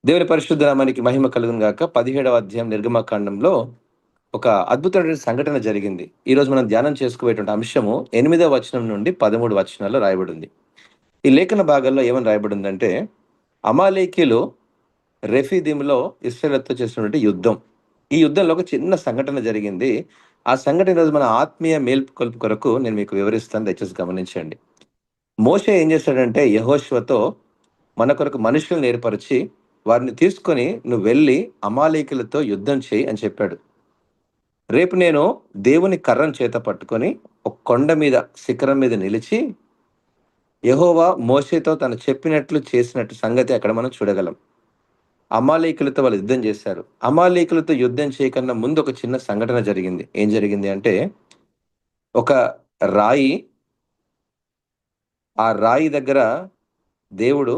దేవుని పరిశుద్ధ నామానికి మహిమ కలుగును గాక. 17వ అధ్యాయం నిర్గమకాండంలో ఒక అద్భుతమైన సంఘటన జరిగింది. ఈరోజు మనం ధ్యానం చేసుకోబోయేటువంటి అంశము 8వ వచనం నుండి 13 వచనాల్లో రాయబడింది. ఈ లేఖన భాగాల్లో ఏమని రాయబడిందంటే, అమాలేకీయులు రెఫీదీములో ఇశ్రాయేలుతో చేసినటువంటి యుద్ధం. ఈ యుద్ధంలో ఒక చిన్న సంఘటన జరిగింది. ఆ సంఘటన ఈరోజు మన ఆత్మీయ మేల్కొలుపు కొరకు నేను మీకు వివరిస్తాను. దయచేసి గమనించండి. మోషే ఏం చేశాడంటే యెహోషువతో మన కొరకు మనుషులను ఏర్పరిచి వారిని తీసుకొని నువ్వు వెళ్ళి అమాలేకులతో యుద్ధం చేయి అని చెప్పాడు. రేపు నేను దేవుని కర్రను చేత పట్టుకొని ఒక కొండ మీద శిఖరం మీద నిలిచి యెహోవా మోషేతో తను చెప్పినట్లు చేసినట్టు సంగతి అక్కడ మనం చూడగలం. అమాలేకులతో వాళ్ళు యుద్ధం చేశారు. అమాలేకులతో యుద్ధం చేయకన్నా ముందు ఒక చిన్న సంఘటన జరిగింది. ఏం జరిగింది అంటే, ఒక రాయి, ఆ రాయి దగ్గర దేవుడు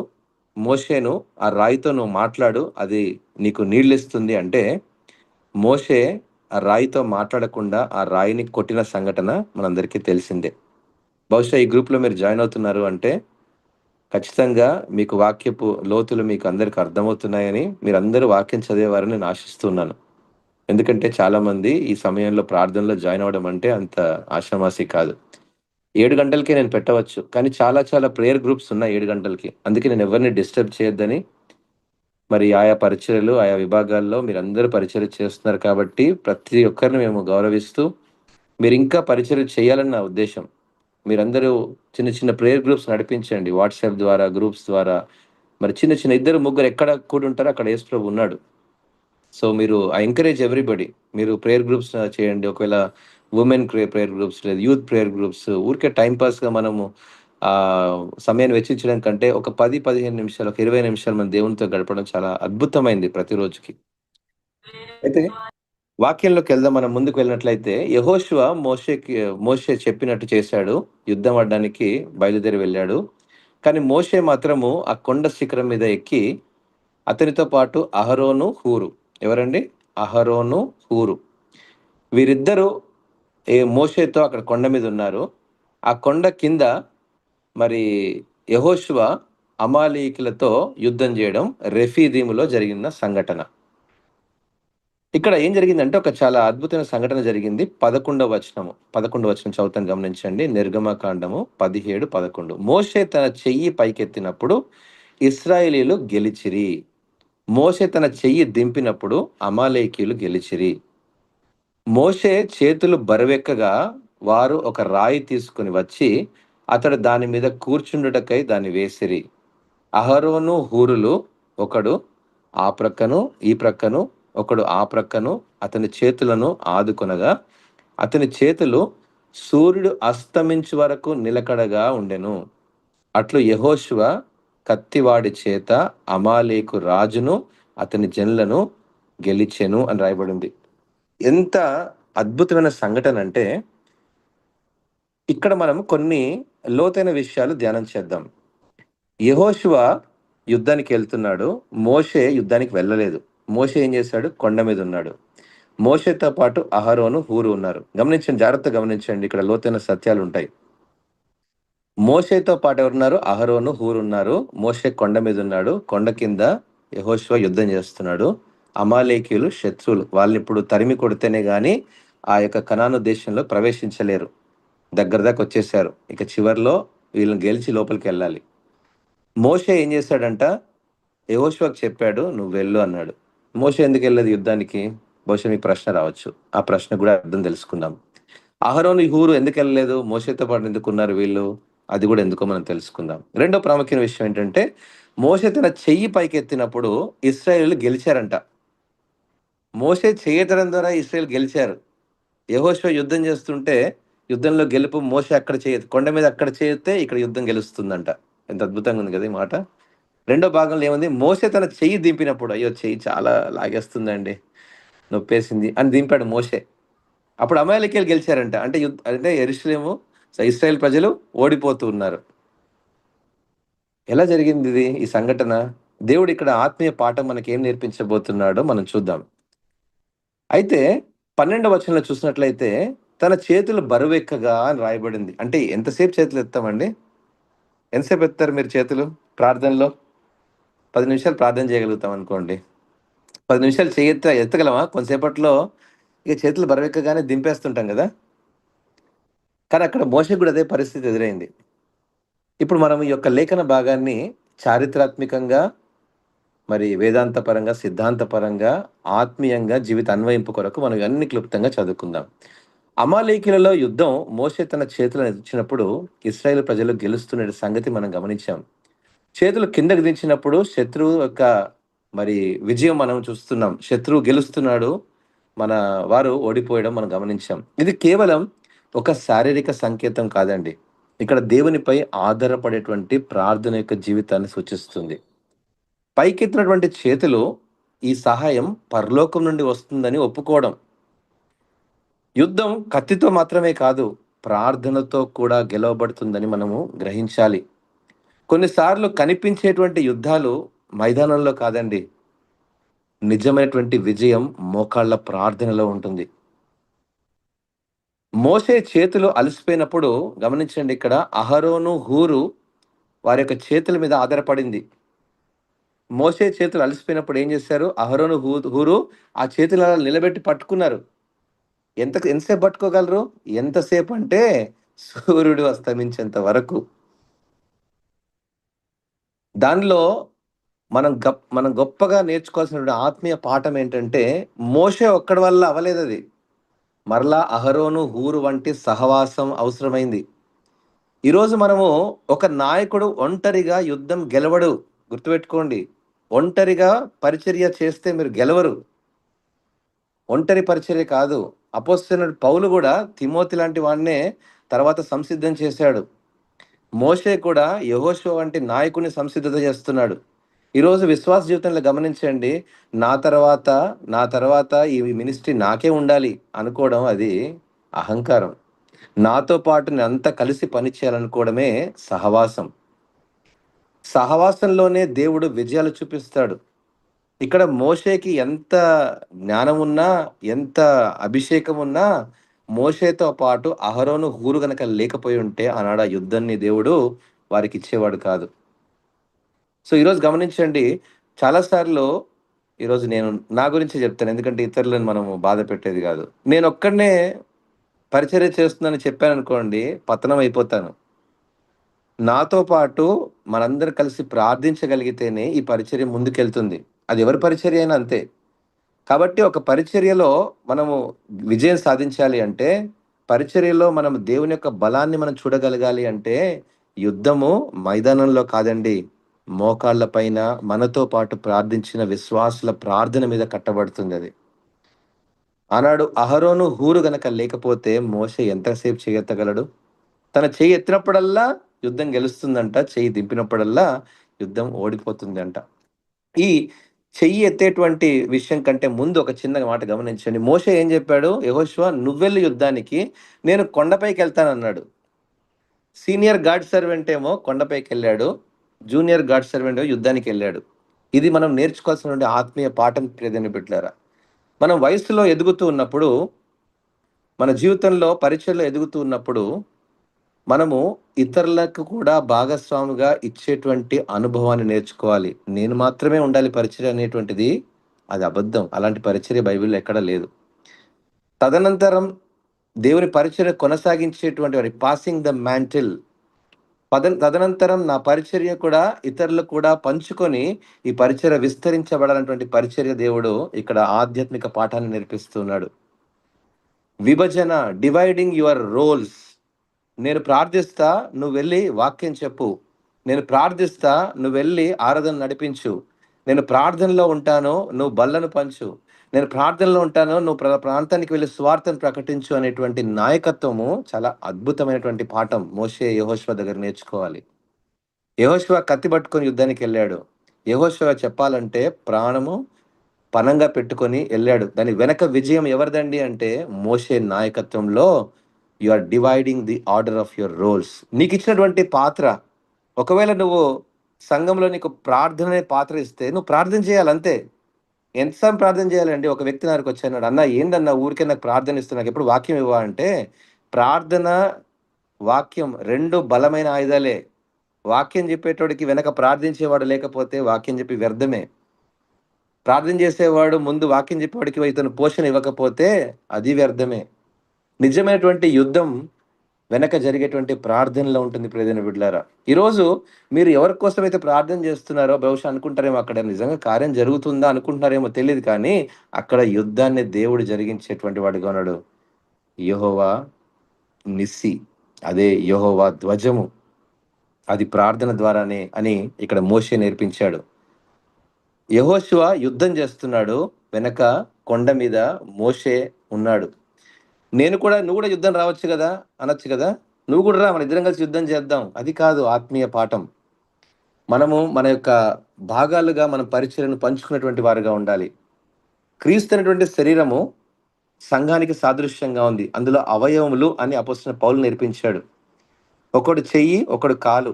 మోషేను ఆ రాయితో నువ్వు మాట్లాడు, అది నీకు నీళ్ళిస్తుంది అంటే, మోషే ఆ రాయితో మాట్లాడకుండా ఆ రాయిని కొట్టిన సంఘటన మనందరికీ తెలిసిందే. బహుశా ఈ గ్రూప్‌లో మీరు జాయిన్ అవుతున్నారు అంటే, ఖచ్చితంగా మీకు వాక్యపు లోతులు మీకు అందరికి అర్థమవుతున్నాయని, మీరందరూ వాక్యం చదివేవారని నేను ఆశిస్తున్నాను. ఎందుకంటే చాలామంది ఈ సమయంలో ప్రార్థనలో జాయిన్ అవ్వడం అంటే అంత ఆషామాషీ కాదు. 7 గంటలకే నేను పెట్టవచ్చు. కానీ చాలా చాలా ప్రేయర్ గ్రూప్స్ ఉన్నాయి 7 గంటలకి. అందుకే నేను ఎవరిని డిస్టర్బ్ చేయొద్దని, మరి ఆయా పరిచర్యలు, ఆయా విభాగాల్లో మీరందరూ పరిచర్య చేస్తున్నారు కాబట్టి, ప్రతి ఒక్కరిని మేము గౌరవిస్తూ, మీరింకా పరిచర్య చేయాలని నా ఉద్దేశ్యం. మీరందరూ చిన్న చిన్న ప్రేయర్ గ్రూప్స్ నడిపించండి. వాట్సాప్ ద్వారా, గ్రూప్స్ ద్వారా. మరి చిన్న చిన్న ఇద్దరు, ముగ్గురు ఎక్కడ కూడుంటారో అక్కడ యేసు ప్రభు ఉన్నాడు. సో, మీరు ఐ ఎంకరేజ్ ఎవ్రీబడీ. మీరు ప్రేయర్ గ్రూప్స్ చేయండి. ఒకవేళ వుమెన్ ప్రేయర్ గ్రూప్స్ లేదు, యూత్ ప్రేయర్ గ్రూప్స్ ఊరికే టైమ్ పాస్‌గా మనము సమయాన్ని వెచ్చించడం కంటే ఒక 10, 15 నిమిషాలు, ఒక 20 నిమిషాలు మన దేవునితో గడపడం చాలా అద్భుతమైంది ప్రతిరోజుకి. అయితే వాక్యంలోకెళ్దాం. మనం ముందుకు వెళ్ళినట్లయితే యెహోషువ మోషే చెప్పినట్టు చేశాడు. యుద్ధం ఆడడానికి బయలుదేరి వెళ్ళాడు. కానీ మోషే మాత్రము ఆ కొండ శిఖరం మీద ఎక్కి అతనితో పాటు అహరోను, హూరు. ఎవరండి? అహరోను, హూరు. వీరిద్దరూ మోషేతో అక్కడ కొండ మీద ఉన్నారు. ఆ కొండ కింద మరి యెహోషువ అమాలేకీయులతో యుద్ధం చేయడం రెఫీదీములో జరిగిన సంఘటన. ఇక్కడ ఏం జరిగిందంటే ఒక చాలా అద్భుతమైన సంఘటన జరిగింది. 11వ వచనం చదువుతాను గమనించండి. నిర్గమకాండము 17, 11. మోషే తన చెయ్యి పైకెత్తినప్పుడు ఇశ్రాయేలీయులు గెలిచిరి. మోషే తన చెయ్యి దింపినప్పుడు అమాలేకీయులు గెలిచిరి. మోషే చేతులు బరువెక్కగా వారు ఒక రాయి తీసుకొని వచ్చి అతడు దాని మీద కూర్చుండుటకై దాన్ని వేసిరి. అహరోను, హూరులు ఒకడు ఆ ప్రక్కను, ఈ ప్రక్కను, ఒకడు ఆ ప్రక్కను అతని చేతులను ఆదుకొనగా అతని చేతులు సూర్యుడు అస్తమించు వరకు నిలకడగా ఉండెను. అట్లు యెహోషువ కత్తివాడి చేత అమాలేకు రాజును అతని జనులను గెలిచెను అని రాయబడింది. ఎంత అద్భుతమైన సంఘటన అంటే, ఇక్కడ మనం కొన్ని లోతైన విషయాలు ధ్యానం చేద్దాం. యెహోషువ యుద్ధానికి వెళ్తున్నాడు. మోషే యుద్ధానికి వెళ్ళలేదు. మోషే ఏం చేశాడు? కొండ మీద ఉన్నాడు. మోషేతో పాటు అహరోను, హూరు ఉన్నారు. గమనించండి, జాగ్రత్తగా గమనించండి. ఇక్కడ లోతైన సత్యాలు ఉంటాయి. మోషేతో పాటు ఎవరున్నారు? అహరోను, హూరు ఉన్నారు. మోషే కొండ మీద ఉన్నాడు. కొండ కింద యెహోషువ యుద్ధం చేస్తున్నాడు. అమాలేకీయులు శత్రువులు. వాళ్ళని ఇప్పుడు తరిమి కొడితేనే గాని ఆ యొక్క కనాను దేశంలో ప్రవేశించలేరు. దగ్గర దాకా వచ్చేసారు. ఇక చివర్లో వీళ్ళని గెలిచి లోపలికి వెళ్ళాలి. మోషే ఏం చేశాడంట? యెహోషువకు చెప్పాడు, "నువ్వు వెళ్ళు" అన్నాడు. మోషే ఎందుకెళ్ళలేదు యుద్ధానికి? బహుశా మీకు ప్రశ్న రావచ్చు. ఆ ప్రశ్నకు కూడా అర్థం తెలుసుకుందాం. అహరోను, హూరు ఎందుకెళ్ళలేదు? మోషేతో పాటు ఎందుకున్నారు వీళ్ళు? అది కూడా ఎందుకో మనం తెలుసుకుందాం. రెండో ప్రాముఖ్యమైన విషయం ఏంటంటే, మోషే తన చెయ్యి పైకెత్తినప్పుడు ఇశ్రాయేలీయులు గెలిచారంట. మోషే చెయ్యెత్తడం ద్వారా ఇశ్రాయేల్ గెలిచారు. యెహోషువ యుద్ధం చేస్తుంటే, యుద్ధంలో గెలుపు మోషే అక్కడ కొండ మీద అక్కడ చేయితే ఇక్కడ యుద్ధం గెలుస్తుందంట. ఎంత అద్భుతంగా ఉంది కదా ఈ మాట! రెండో భాగంలో ఏముంది? మోషే తన చెయ్యి దింపినప్పుడు, అయ్యో! చెయ్యి చాలా లాగేస్తుందండి, నొప్పేసింది అని దింపాడు మోషే. అప్పుడు అమాలేకీయులు గెలిచారంట. అంటే యెరూషలేము, ఇశ్రాయేల్ ప్రజలు ఓడిపోతూ ఉన్నారు. ఎలా జరిగిందిది ఈ సంఘటన? దేవుడు ఇక్కడ ఆత్మీయ పాఠం మనకేం నేర్పించబోతున్నాడో మనం చూద్దాం. అయితే 12వ వచనంలో చూసినట్లయితే, తన చేతులు బరువెక్కగా అని రాయబడింది. అంటే ఎంతసేపు చేతులు ఎత్తామండి? ఎంతసేపు ఎత్తారు మీరు చేతులు ప్రార్థనలో? 10 నిమిషాలు ప్రార్థన చేయగలుగుతాం అనుకోండి. 10 నిమిషాలు ఎత్తగలమా? కొంతసేపట్లో ఇక చేతులు బరువెక్కగానే దింపేస్తుంటాం గదా! కానీ అక్కడ మోషేకి గూడా అదే పరిస్థితి ఎదురైంది. ఇప్పుడు మనం ఈ యొక్క లేఖన భాగాన్ని చారిత్రాత్మకంగా, మరి వేదాంతపరంగా, సిద్ధాంతపరంగా, ఆత్మీయంగా, జీవిత అన్వయింపు కొరకు మనం ఇవన్నీ క్లుప్తంగా చదువుకుందాం. అమాలేకీయులలో యుద్ధం మోషే తన చేతులను ఇచ్చినప్పుడు ఇశ్రాయేలు ప్రజలు గెలుస్తున్న సంగతి మనం గమనించాం. చేతులు కిందకి దించినప్పుడు శత్రువు యొక్క మరి విజయం మనం చూస్తున్నాం. శత్రువు గెలుస్తున్నాడు. మన వారు ఓడిపోయడం మనం గమనించాం. ఇది కేవలం ఒక శారీరక సంకేతం కాదండి. ఇక్కడ దేవునిపై ఆధారపడేటువంటి ప్రార్థన యొక్క జీవితాన్ని సూచిస్తుంది. పైకెత్తినటువంటి చేతులు ఈ సహాయం పరలోకం నుండి వస్తుందని ఒప్పుకోవడం. యుద్ధం కత్తితో మాత్రమే కాదు, ప్రార్థనతో కూడా గెలవబడుతుందని మనము గ్రహించాలి. కొన్నిసార్లు కనిపించేటువంటి యుద్ధాలు మైదానంలో కాదండి. నిజమైనటువంటి విజయం మోకాళ్ళ ప్రార్థనలో ఉంటుంది. మోషే చేతులు అలసిపోయినప్పుడు గమనించండి, ఇక్కడ అహరోను, హూరు వారి యొక్క చేతుల మీద ఆధారపడింది. మోషే చేతులు అలసిపోయినప్పుడు ఏం చేశారు? అహరోను, హూరు ఆ చేతులు అలా నిలబెట్టి పట్టుకున్నారు. ఎంతసేపు పట్టుకోగలరు? ఎంతసేపు అంటే సూర్యుడు అస్తమించేంత వరకు. దానిలో మనం గొప్పగా నేర్చుకోవాల్సినటువంటి ఆత్మీయ పాఠం ఏంటంటే, మోషే ఒక్కడి వల్ల అవ్వలేదది. మరలా అహరోను, హూరు వంటి సహవాసం అవసరమైంది. ఈరోజు మనము ఒక నాయకుడు ఒంటరిగా యుద్ధం గెలవడు. గుర్తుపెట్టుకోండి. ఒంటరిగా పరిచర్య చేస్తే మీరు గెలవరు. ఒంటరి పరిచర్య కాదు. అపోస్తలుడైన పౌలు గూడా తిమోతి లాంటి వాడినే తర్వాత సంసిద్ధం చేశాడు. మోషే కూడా యెహోషువ వంటి నాయకుడిని సంసిద్ధత చేస్తున్నాడు. ఈరోజు విశ్వాస జీవితంలో గమనించండి. నా తర్వాత, నా తర్వాత ఈ మినిస్ట్రీ నాకే ఉండాలి అనుకోవడం అది అహంకారం. నాతో పాటు నేనంతా కలిసి పని చేయాలనుకోవడమే సహవాసం. సహవాసంలోనే దేవుడు విజయాలు చూపిస్తాడు. ఇక్కడ మోషేకి ఎంత జ్ఞానం ఉన్నా, ఎంత అభిషేకం ఉన్నా, మోషేతో పాటు అహరోను, హూరు గనక లేకపోయి ఉంటే ఆనాడు ఆ యుద్ధాన్ని దేవుడు వారికిచ్చేవాడు కాదు. సో, ఈరోజు గమనించండి. చాలా సార్లు ఈరోజు నేను నా గురించే చెప్తాను. ఎందుకంటే ఇతరులను మనము బాధ పెట్టేది గాదు. నేనొక్కడినే పరిచర్య చేస్తున్నానని చెప్పాననుకోండి, పతనం అయిపోతాను. నాతో పాటు మనందరం కలిసి ప్రార్థించగలిగితేనే ఈ పరిచర్య ముందుకెళ్తుంది. అది ఎవరి పరిచర్య అయినా అంతే. కాబట్టి ఒక పరిచర్యలో మనము విజయం సాధించాలి అంటే, పరిచర్యలో మనం దేవుని యొక్క బలాన్ని మనం చూడగలగాలి అంటే, యుద్ధము మైదానంలో కాదండి. మోకాళ్ళ పైన మనతో పాటు ప్రార్థించిన విశ్వాసుల ప్రార్థన మీద కట్టబడుతుందది. ఆనాడు అహరోను, హూరు గనక లేకపోతే మోషే ఎంతసేపు చేయెత్తగలడు? తన చెయ్యి ఎత్తినప్పుడల్లా యుద్ధం గెలుస్తుందంట. చెయ్యి దింపినప్పుడల్లా యుద్ధం ఓడిపోతుందంట. ఈ చెయ్యి ఎత్తేటువంటి విషయం కంటే ముందు ఒక చిన్న మాట గమనించండి. మోషే ఏం చెప్పాడు? యెహోషువ నువ్వెళ్లి యుద్ధానికి, నేను కొండపైకెళ్తానన్నాడు. సీనియర్ గాడ్ సర్వెంట్ ఏమో కొండపైకెళ్ళాడు. జూనియర్ గాడ్ సర్వెంట్ ఏమో యుద్ధానికెళ్ళాడు. ఇది మనం నేర్చుకోవాల్సినటువంటి ఆత్మీయ పాఠం ప్రియమైన బిడ్డలారా. మనం వయస్సులో ఎదుగుతూ ఉన్నప్పుడు, మన జీవితంలో పరీక్షల్లో ఎదుగుతూ ఉన్నప్పుడు, మనము ఇతరులకు కూడా భాగస్వామిగా ఇచ్చేటువంటి అనుభవాన్ని నేర్చుకోవాలి. నేను మాత్రమే ఉండాలి పరిచర్య అనేటువంటిది అది అబద్ధం. అలాంటి పరిచర్య బైబిల్‌లో ఎక్కడ లేదు. తదనంతరం దేవుని పరిచర్య కొనసాగించేటువంటి వారి పాసింగ్ ద మాంటిల్. తదనంతరం నా పరిచర్య కూడా ఇతరులకు కూడా పంచుకొని ఈ పరిచర్య విస్తరించబడాలన్నటువంటి పరిచర్య దేవుడు ఇక్కడ ఆధ్యాత్మిక పాఠాన్ని నేర్పిస్తున్నాడు. విభజన, డివైడింగ్ యువర్ రోల్స్. నేను ప్రార్థిస్తా, నువ్వెళ్ళి వాక్యం చెప్పు. నేను ప్రార్థిస్తా, నువ్వెళ్ళి ఆరాధన నడిపించు. నేను ప్రార్థనలో ఉంటాను, నువ్వు బల్లను పంచు. నేను ప్రార్థనలో ఉంటాను, నువ్వు ప్రాంతానికి వెళ్లి సువార్తను ప్రకటించు అనేటువంటి నాయకత్వము చాలా అద్భుతమైనటువంటి పాఠం మోషే, యెహోషువ దగ్గర నేర్చుకోవాలి. యెహోషువ కత్తి పట్టుకొని యుద్ధానికెళ్ళాడు. యెహోషువ చెప్పాలంటే ప్రాణము పణంగా పెట్టుకొని ఎళ్ళాడు. దాని వెనక విజయం ఎవరిదండి అంటే మోషే నాయకత్వంలో you are dividing the order of your roles. నీకిచ్చినటువంటి పాత్ర, ఒకవేళ నువ్వు సంఘంలో నీకు ప్రార్థన అనే పాత్ర ఇస్తే నువ్వు ప్రార్థన చేయాలి అంతే. ఎంత సమయం ప్రార్థన చేయాలండి? ఒక వ్యక్తి నా దగ్గరకొచ్చి అన్నాడు, "అన్న ఏందన్నా ఊరికే నాకు ప్రార్థన ఇస్తున్నావు, నాకెప్పుడు వాక్యం ఇవ్వవా?" అంటే ప్రార్థన, వాక్యం 2 బలమైన ఆయుధాలే. వాక్యం చెప్పేటోడికి వెనక ప్రార్థించేవాడు లేకపోతే వాక్యం చెప్పి వ్యర్థమే. ప్రార్థన చేసేవాడు ముందు వాక్యం చెప్పేవాడికి ఇతను పోషణ ఇవ్వకపోతే అది వ్యర్థమే. నిజమైనటువంటి యుద్ధం వెనక జరిగేటువంటి ప్రార్థనలో ఉంటుంది ప్రియమైన బిడ్డలారా. ఈరోజు మీరు ఎవరి కోసమైతే ప్రార్థన చేస్తున్నారో బహుశా అనుకుంటారేమో అక్కడ నిజంగా కార్యం జరుగుతుందా అనుకుంటున్నారేమో తెలీదు కానీ, అక్కడ యుద్ధాన్ని దేవుడు జరిగించేటువంటి వాడుగా ఉన్నాడు. యెహోవా నిస్సి. అదే యెహోవా ధ్వజము. అది ప్రార్థన ద్వారానే అని ఇక్కడ మోషే నేర్పించాడు. యెహోషువ యుద్ధం చేస్తున్నాడు. వెనక కొండ మీద మోషే ఉన్నాడు. నువ్వు కూడా యుద్ధం రావచ్చు గదా! అనొచ్చు గదా! నువ్వు కూడా రా మనిద్దరం కలిసి యుద్ధం చేద్దాం. అది కాదు ఆత్మీయ పాఠం. మనము మన యొక్క భాగాలుగా మన పరిచర్యను పంచుకున్నటువంటి వారుగా ఉండాలి. క్రీస్తు అనేటువంటి శరీరము సంఘానికి సాదృశ్యంగా ఉంది. అందులో అవయవములు అని అపోస్తలుడైన పౌలు నేర్పించాడు. ఒకడు చెయ్యి, ఒకడు కాలు.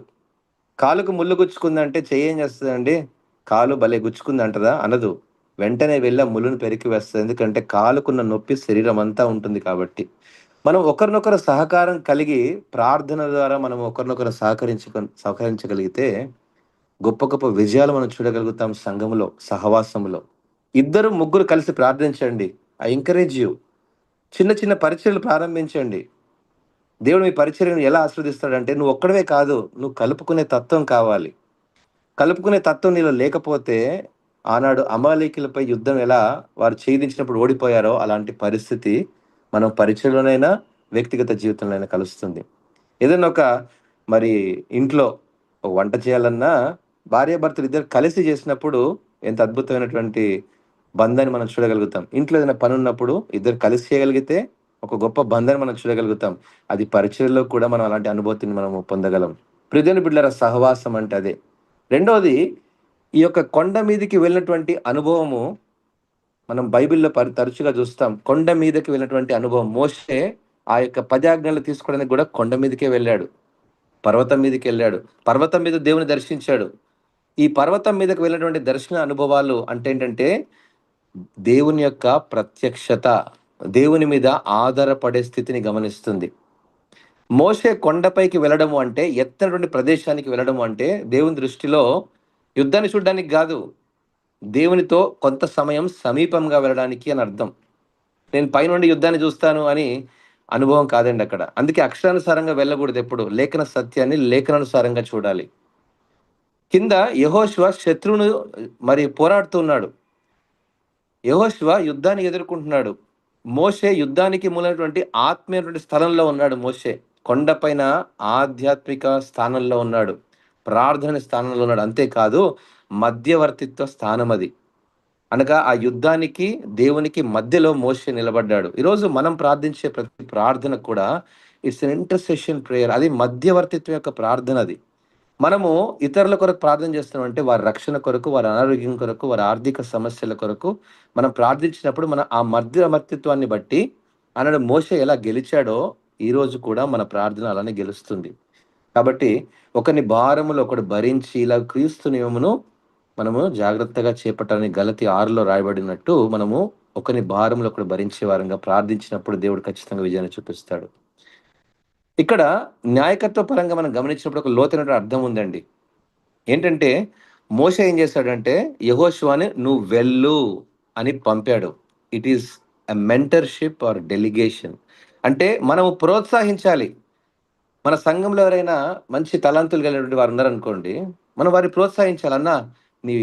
కాలుకు ముల్లు గుచ్చుకుందంటే చెయ్యి ఏం చేస్తదండి? కాలు భలే గుచ్చుకుందంటదా? అనదు. వెంటనే వెళ్ళి ఆ ముల్లుని పెరికి వేస్తది. ఎందుకంటే కాలుకున్న నొప్పి శరీరం అంతా ఉంటుంది కాబట్టి. మనం ఒకరినొకరు సహకారం కలిగి ప్రార్థన ద్వారా మనం ఒకరినొకరు సహకరించగలిగితే గొప్ప గొప్ప విజయాలు మనం చూడగలుగుతాం సంఘములో, సహవాసములో. ఇద్దరు, ముగ్గురు కలిసి ప్రార్థించండి. I encourage you. చిన్న చిన్న పరిచర్యలు ప్రారంభించండి. దేవుడు మీ పరిచర్యను ఎలా ఆశీర్వదిస్తాడంటే నువ్వు ఒక్కడివే కాదు, నువ్వు కలుపుకునే తత్వం కావాలి. కలుపుకునే తత్వం నీలో లేకపోతే ఆనాడు అమాలేకీయులపై యుద్ధం ఎలా వారు ఛేదించినప్పుడు ఓడిపోయారో అలాంటి పరిస్థితి మనం పరిచయంలోనైనా, వ్యక్తిగత జీవితంలోనైనా కలుస్తుంది. ఏదైనా ఒక మరి ఇంట్లో ఒక వంట చేయాలన్నా భార్యాభర్తలు ఇద్దరు కలిసి చేసినప్పుడు ఎంత అద్భుతమైనటువంటి బంధాన్ని మనం చూడగలుగుతాం. ఇంట్లో ఏదైనా పని ఉన్నప్పుడు ఇద్దరు కలిసి చేయగలిగితే ఒక గొప్ప బంధాన్ని మనం చూడగలుగుతాం. అది పరిచయంలో కూడా మనం అలాంటి అనుభూతిని మనము పొందగలం. ప్రియమైన బిడ్డలారా సహవాసం అంటే అదే. రెండోది ఈ యొక్క కొండ మీదకి వెళ్ళినటువంటి అనుభవము మనం బైబిల్‌లో తరచుగా చూస్తాం. కొండ మీదకి వెళ్ళినటువంటి అనుభవం. మోషే ఆ యొక్క 10 ఆజ్ఞలు తీసుకోవడానికి కూడా కొండ మీదకే వెళ్ళాడు. పర్వతం మీదకెళ్ళాడు. పర్వతం మీద దేవుని దర్శించాడు. ఈ పర్వతం మీదకి వెళ్ళినటువంటి దర్శన అనుభవాలు అంటే ఏంటంటే, దేవుని యొక్క ప్రత్యక్షత, దేవుని మీద ఆధారపడే స్థితిని గమనిస్తుంది. మోషే కొండపైకి వెళ్ళడము అంటే, ఎత్తైనటువంటి ప్రదేశానికి వెళ్ళడము అంటే, దేవుని దృష్టిలో యుద్ధాన్ని చూడ్డానికి గాదు, దేవునితో కొంత సమయం సమీపంగా వెళ్ళడానికి అని అర్థం. నేను పైనుండి యుద్ధాన్ని చూస్తాను అని అనుభవం కాదండి అక్కడ. అందుకే అక్షరానుసారంగా వెళ్ళకూడదెప్పుడు. లేఖన సత్యాన్ని లేఖనానుసారంగా చూడాలి. కింద యెహోషువ శత్రువును మరి పోరాడుతున్నాడు. యెహోషువ యుద్ధాన్ని ఎదుర్కొంటున్నాడు. మోషే యుద్ధానికి మూలైనటువంటి ఆత్మీయమైనటువంటి స్థలంలో ఉన్నాడు మోషే. కొండపైన ఆధ్యాత్మిక స్థానంలో ఉన్నాడు. ప్రార్థన స్థానంలో ఉన్నాడు. అంతేకాదు మధ్యవర్తిత్వ స్థానం అది. అనగా ఆ యుద్ధానికి, దేవునికి మధ్యలో మోషే నిలబడ్డాడు. ఈరోజు మనం ప్రార్థించే ప్రతి ప్రార్థన కూడా ఇట్స్ ఎన్ ఇంటర్సెషన్ ప్రేయర్. అది మధ్యవర్తిత్వం యొక్క ప్రార్థన అది. మనము ఇతరుల కొరకు ప్రార్థన చేస్తున్నామంటే వారి రక్షణ కొరకు, వారి అనారోగ్యం కొరకు, వారి ఆర్థిక సమస్యల కొరకు మనం ప్రార్థించినప్పుడు మన ఆ మధ్యవర్తిత్వాన్ని బట్టి ఆనాడు మోషే ఎలా గెలిచాడో ఈరోజు కూడా మన ప్రార్థన అలానే గెలుస్తుంది. కాబట్టి ఒకని భారములు ఒకడు భరించి ఇలా క్రీస్తు నియమమును మనము జాగ్రత్తగా చేపట్టాలని గలతీ 6లో రాయబడినట్టు మనము ఒకని భారములు ఒకడు భరించే వారంగా ప్రార్థించినప్పుడు దేవుడు ఖచ్చితంగా విజయాన్ని చూపిస్తాడు. ఇక్కడ న్యాయకత్వ పరంగా మనం గమనించినప్పుడు ఒక లోతైన అర్థం ఉందండి. ఏంటంటే మోషే ఏం చేశాడంటే యెహోషువని నువ్వు వెళ్ళు అని పంపాడు. It is a mentorship or delegation. అంటే మనము ప్రోత్సహించాలి. మన సంఘంలో ఎవరైనా మంచి తలాంతులు కలిగినటువంటి వారు ఉన్నారనుకోండి, మనం వారిని ప్రోత్సహించాలి. "అన్నా, నీ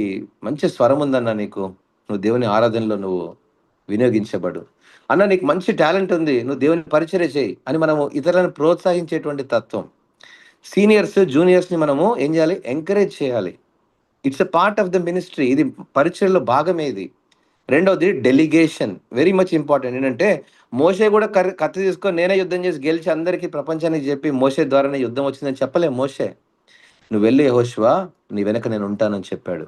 మంచి స్వరం ఉందన్నా నీకు. నువ్వు దేవుని ఆరాధనలో నువ్వు వినియోగించబడు. అన్నా నీకు మంచి టాలెంట్ ఉంది. నువ్వు దేవుని పరిచర్య చెయ్యి" అని మనము ఇతరులను ప్రోత్సహించేటువంటి తత్వం. సీనియర్స్, జూనియర్స్‌ని మనము ఏం చేయాలి? ఎంకరేజ్ చేయాలి. It's a part of the ministry. ఇది పరిచర్యలో భాగమే ఇది. రెండోది డెలిగేషన్. Very much important. ఏంటంటే మోషే కూడా కత్తి తీసుకొని నేనే యుద్ధం చేసి గెలిచి అందరికీ ప్రపంచానికి చెప్పి మోషే ద్వారానే యుద్ధం వచ్చిందని చెప్పలే మోషే. "నువ్వు వెళ్ళు యెహోషువ, నీ వెనక నేను ఉంటానని" చెప్పాడు.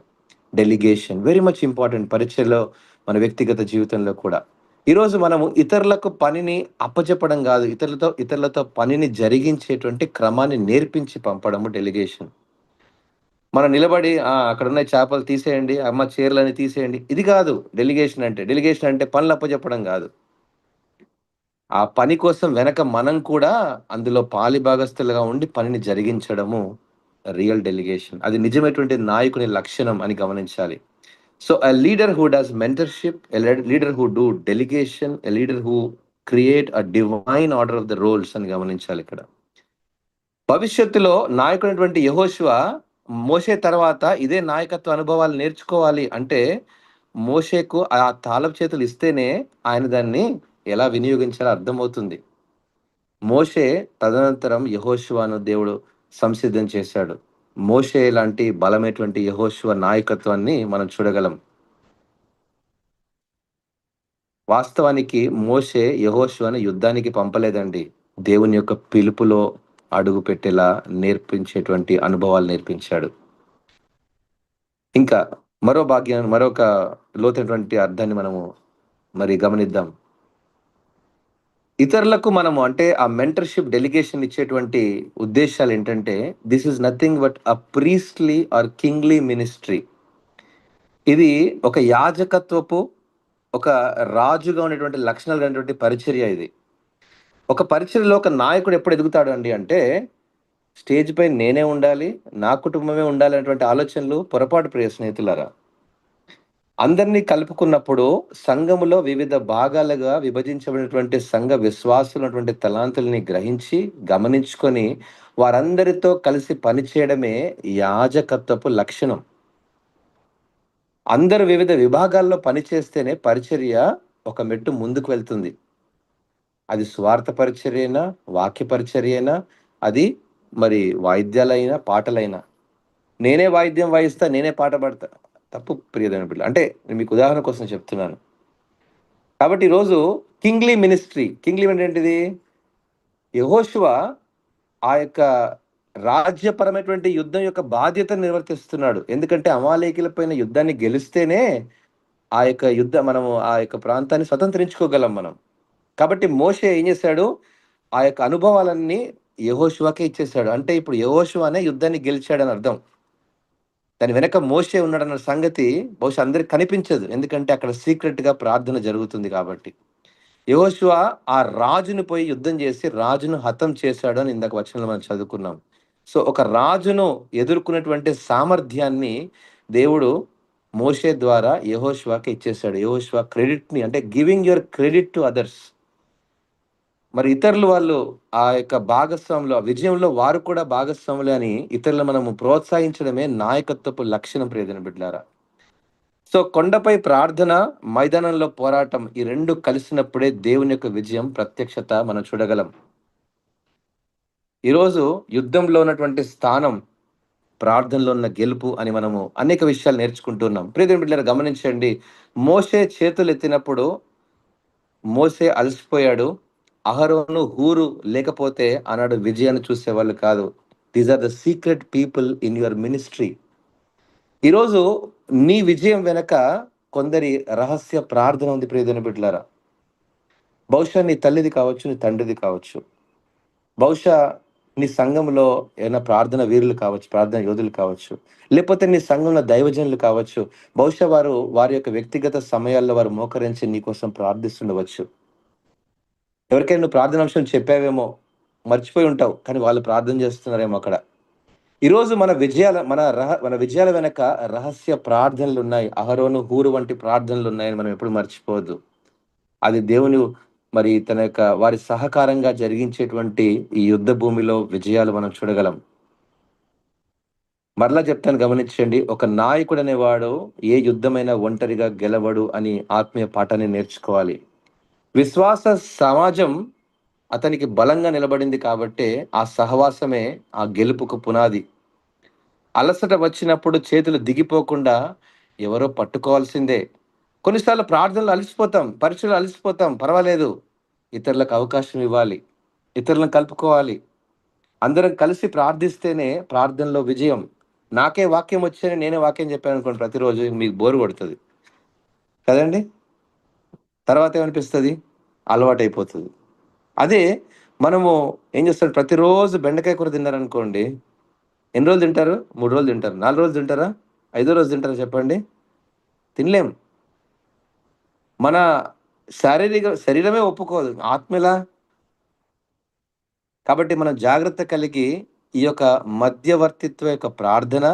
డెలిగేషన్ వెరీ మచ్ ఇంపార్టెంట్ పరిచర్యలో, మన వ్యక్తిగత జీవితంలో కూడా. ఈరోజు మనము ఇతరులకు పనిని అప్పచెప్పడం కాదు, ఇతరులతో పనిని జరిగించేటువంటి క్రమాన్ని నేర్పించి పంపడము డెలిగేషన్. మనం నిలబడి అక్కడున్నాయి చేపలు తీసేయండి, అమ్మ చీరలన్నీ తీసేయండి. ఇది కాదు డెలిగేషన్ అంటే. డెలిగేషన్ అంటే పనులు అప్పచెప్పడం కాదు. ఆ పని కోసం వెనక మనం కూడా అందులో పాలిభాగస్తులుగా ఉండి పనిని జరిగించడము రియల్ డెలిగేషన్. అది నిజమైనటువంటి నాయకుని లక్షణం అని గమనించాలి. So, a leader who does mentorship, a leader who do delegation, a leader who create a divine order of the roles అని గమనించాలిక్కడ. భవిష్యత్తులో నాయకుడైనటువంటి యెహోషువ మోషే తర్వాత ఇదే నాయకత్వ అనుభవాలు నేర్చుకోవాలి అంటే, మోషేకు ఆ తాళపు చేతులు ఇస్తేనే ఆయన దాన్ని ఎలా వినియోగించాలో అర్థమవుతుంది. మోషే తదనంతరం యెహోషువను దేవుడు సంసిద్ధం చేశాడు. మోషే లాంటి బలమైనటువంటి యెహోషువ నాయకత్వాన్ని మనం చూడగలం. వాస్తవానికి మోషే యెహోషువను యుద్ధానికి పంపలేదండి. దేవుని యొక్క పిలుపులో అడుగుపెట్టేలా నేర్పించేటువంటి అనుభవాలు నేర్పించాడు. ఇంకా మరొక లోతైనటువంటి అర్థాన్ని మనము గమనిద్దాం. ఇతరులకు మనము అంటే ఆ మెంటర్‌షిప్, డెలిగేషన్ ఇచ్చేటువంటి ఉద్దేశ్యాలేంటంటే, this is nothing but a priestly or kingly ministry. ఇది ఒక యాజకత్వపు, ఒక రాజుగా ఉండేటువంటి లక్షణాలు కలిగినటువంటి పరిచర్య ఇది. ఒక పరిచర్యలో ఒక నాయకుడు ఎప్పుడు ఎదుగుతాడు అండి అంటే, స్టేజ్ పైన నేనే ఉండాలి, నా కుటుంబమే ఉండాలి అనేటువంటి ఆలోచనలు పొరపాటు ప్రియ స్నేహితులారా. అందరినీ కలుపుకున్నప్పుడు సంఘములో వివిధ భాగాలుగా విభజించబడినటువంటి సంఘ విశ్వాసులైనటువంటి తలాంతుల్ని గ్రహించి, గమనించుకొని వారందరితో కలిసి పనిచేయడమే యాజకత్వపు లక్షణం. అందరూ వివిధ విభాగాల్లో పనిచేస్తేనే పరిచర్య ఒక మెట్టు ముందుకు వెళ్తుంది. అది సువార్త పరిచర్యైనా, వాక్య పరిచర్యైనా, అది వాయిద్యాలైనా, పాటలైనా. నేనే వాయిద్యం వాయిస్తా, నేనే పాట పాడతా. తప్పు ప్రియమైన బిడ్డలారా. అంటే నేను మీకు ఉదాహరణ కోసం చెప్తున్నాను. కాబట్టి ఈరోజు కింగ్లీ మినిస్ట్రీ. కింగ్లీ అంటే ఏంటిది? యెహోషువ ఆ యొక్క రాజ్యపరమైనటువంటి యుద్ధం యొక్క బాధ్యతను నిర్వర్తిస్తున్నాడు. ఎందుకంటే అమాలేకీయులపైన యుద్ధాన్ని గెలిస్తేనే మనము ఆ యొక్క ప్రాంతాన్ని స్వతంత్రించుకోగలం మనం. కాబట్టి మోషే ఏం చేశాడు? ఆ యొక్క అనుభవాలన్నీ యెహోషువకే ఇచ్చేసాడు. అంటే ఇప్పుడు యెహోషువనే యుద్ధాన్ని గెలిచాడని అర్థం. దాని వెనక మోషే ఉన్నాడన్న సంగతి బహుశా అందరికి కనిపించదు. ఎందుకంటే అక్కడ సీక్రెట్‌గా ప్రార్థన జరుగుతుంది కాబట్టి. యెహోషువ ఆ రాజుని పోయి యుద్ధం చేసి రాజును హతం చేశాడు అని ఇందాక వచనంలో మనం చదువుకున్నాం. సో, ఒక రాజును ఎదుర్కొనేటువంటి సామర్థ్యాన్ని దేవుడు మోషే ద్వారా యెహోషువకి ఇచ్చేసాడు. యెహోషువ క్రెడిట్‌ని అంటే giving your credit to others. మరి ఇతరులు వాళ్ళు ఆ యొక్క భాగస్వాములు, ఆ విజయంలో వారు కూడా భాగస్వాములే అని ఇతరులను మనము ప్రోత్సహించడమే నాయకత్వపు లక్షణం ప్రియమైన బిడ్డలారా. సో, కొండపై ప్రార్థన, మైదానంలో పోరాటం ఈ 2 కలిసినప్పుడే దేవుని యొక్క విజయం ప్రత్యక్షత మనం చూడగలం. ఈరోజు యుద్ధంలో ఉన్నటువంటి స్థానం, ప్రార్థనలో ఉన్న గెలుపు అని మనము అనేక విషయాలు నేర్చుకుంటున్నాం. ప్రియమైన బిడ్డలారా గమనించండి. మోషే చేతులెత్తినప్పుడు మోషే అలసిపోయాడు. అహరోను, హూరు లేకపోతే ఆనాడు విజయాన్ని చూసేవాళ్ళు కాదు. These are the secret people in your ministry. ఈరోజు నీ విజయం వెనక కొందరి రహస్య ప్రార్థన ఉంది ప్రియమైన బిడ్డలారా. బహుశా నీ తల్లిది కావచ్చు, నీ తండ్రిది కావచ్చు. బహుశా నీ సంఘంలో ఏమైనా ప్రార్థన వీరులు కావచ్చు, ప్రార్థన యోధులు కావచ్చు. లేకపోతే నీ సంఘంలో దైవజనులు కావచ్చు. బహుశా వారి యొక్క వ్యక్తిగత సమయాల్లో వారు మోకరించి నీ కోసం ప్రార్థిస్తుండవచ్చు. ఎవరికైనా నువ్వు ప్రార్థన అంశం చెప్పావేమో, మర్చిపోయి ఉంటావు. కానీ వాళ్ళు ప్రార్థన చేస్తున్నారేమో అక్కడ. ఈరోజు మన విజయాల వెనక రహస్య ప్రార్థనలున్నాయి. అహరోను, హూరు వంటి ప్రార్థనలున్నాయని మనం ఎప్పుడు మర్చిపోవద్దు. అది దేవుని తన యొక్క వారి సహకారంగా జరిగించేటువంటి ఈ యుద్ధ భూమిలో విజయాలు మనం చూడగలం. మరలా చెప్తాను గమనించండి. ఒక నాయకుడనేవాడు ఏ యుద్ధమైనా ఒంటరిగా గెలవడు అని ఆత్మీయ పాఠాన్ని నేర్చుకోవాలి. విశ్వాస సమాజం అతనికి బలంగా నిలబడింది కాబట్టే ఆ సహవాసమే ఆ గెలుపుకు పునాది. అలసట వచ్చినప్పుడు చేతులు దిగిపోకుండా ఎవరో పట్టుకోవాల్సిందే. కొన్నిసార్లు ప్రార్థనలో అలసిపోతాం, పరీక్షలో అలసిపోతాం. పర్వాలేదు. ఇతరులకు అవకాశం ఇవ్వాలి. ఇతరులను కలుపుకోవాలి. అందరం కలిసి ప్రార్థిస్తేనే ప్రార్థనలో విజయం. నాకే వాక్యం వచ్చని నేనే వాక్యం చెప్పాననుకోండి ప్రతిరోజు మీకు బోర్ కొడతది. కదండీ! తర్వాత ఏమనిపిస్తది? అలవాటైపోతది. అదే మనము ఏం చేస్తాం ప్రతిరోజు బెండకాయ కూర తిన్నారనుకోండి. ఎన్ని రోజులు తింటారు? 3 రోజులు తింటారు. 4 రోజులు తింటారా? ఐదో రోజు తింటారా చెప్పండి? తినలేం. మన శరీరమే ఒప్పుకోదు. ఆత్మ ఎలా? కాబట్టి మనం జాగ్రత్త కలిగి ఈ యొక్క మధ్యవర్తిత్వ యొక్క ప్రార్థన,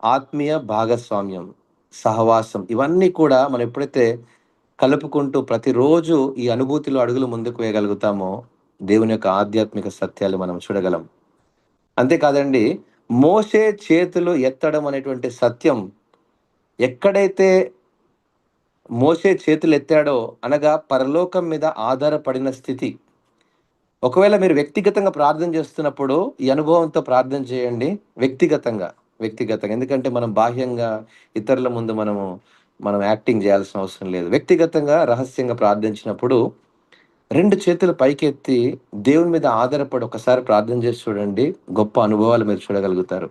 ఆత్మీయ భాగస్వామ్యం, సహవాసం ఇవన్నీ కూడా మనం ఎప్పుడైతే కలుపుకుంటూ ప్రతిరోజు ఈ అనుభూతిలో అడుగులు ముందుకు వేయగలుగుతామో, దేవుని యొక్క ఆధ్యాత్మిక సత్యాలు మనం చూడగలం. అంతేకాదండి, మోషే చేతులు ఎత్తడం అనేటువంటి సత్యం ఎక్కడైతే మోషే చేతులెత్తాడో అనగా పరలోకం మీద ఆధారపడిన స్థితి. ఒకవేళ మీరు వ్యక్తిగతంగా ప్రార్థన చేస్తున్నప్పుడు ఈ అనుభవంతో ప్రార్థన చేయండి. వ్యక్తిగతంగా, వ్యక్తిగతంగా. ఎందుకంటే మనం బాహ్యంగా ఇతరుల ముందు మనం యాక్టింగ్ చేయాల్సిన అవసరం లేదు. వ్యక్తిగతంగా రహస్యంగా ప్రార్థించినప్పుడు 2 చేతులు పైకెత్తి దేవుని మీద ఆధారపడి ఒకసారి ప్రార్థన చేసి చూడండి. గొప్ప అనుభవాలు మీరు చూడగలుగుతారు.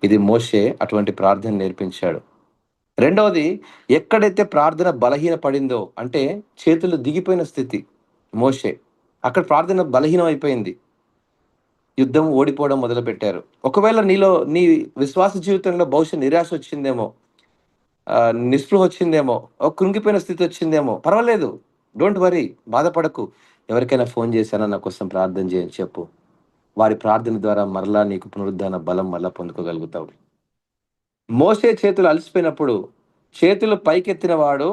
ఇది మోషే అటువంటి ప్రార్థన నేర్పించాడు. రెండవది, ఎక్కడైతే ప్రార్థన బలహీనపడిందో అంటే చేతులు దిగిపోయిన స్థితి మోషే. అక్కడ ప్రార్థన బలహీనం అయిపోయింది. యుద్ధం ఓడిపోవడం మొదలుపెట్టారు. ఒకవేళ నీ విశ్వాస జీవితంలో బహుశా నిరాశ వచ్చిందేమో, నిస్పృహ వచ్చిందేమో, కృంగిపోయిన స్థితి వచ్చిందేమో. పర్వాలేదు. Don't worry. బాధపడకు. ఎవరికైనా ఫోన్ చేశానా నా కోసం ప్రార్థన చేయని చెప్పు. వారి ప్రార్థన ద్వారా మరలా నీకు పునరుద్ధాన బలం మరలా పొందుకోగలుగుతావు. మోసే చేతులు అలసిపోయినప్పుడు చేతులు పైకెత్తిన వాడు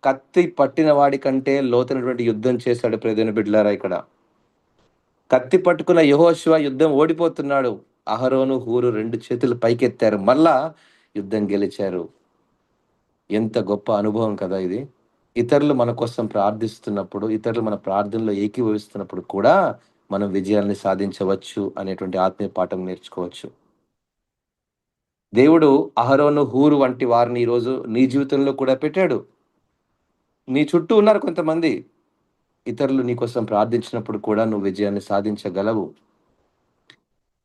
కత్తి పట్టిన వాడి కంటే లోతైనటువంటి యుద్ధం చేశాడు ప్రియమైన బిడ్డలారా ఇక్కడ. కత్తి పట్టుకున్న యెహోషువ యుద్ధం ఓడిపోతున్నాడు. అహరోను, హూరు 2 చేతులు పైకెత్తారు. మళ్ళా యుద్ధం గెలిచారు. ఎంత గొప్ప అనుభవం కదా ఇది. ఇతరులు మన కోసం ప్రార్థిస్తున్నప్పుడు, ఇతరులు మన ప్రార్థనలో ఏకీభవిస్తున్నప్పుడు కూడా మనం విజయాన్ని సాధించవచ్చు అనేటువంటి ఆత్మీయ పాఠం నేర్చుకోవచ్చు. దేవుడు అహరోను, హూరు వంటి వారిని ఈరోజు నీ జీవితంలో కూడా పెట్టాడు. నీ చుట్టూ ఉన్నారు కొంతమంది. ఇతరులు నీ కోసం ప్రార్థించినప్పుడు కూడా నువ్వు విజయాన్ని సాధించగలవు.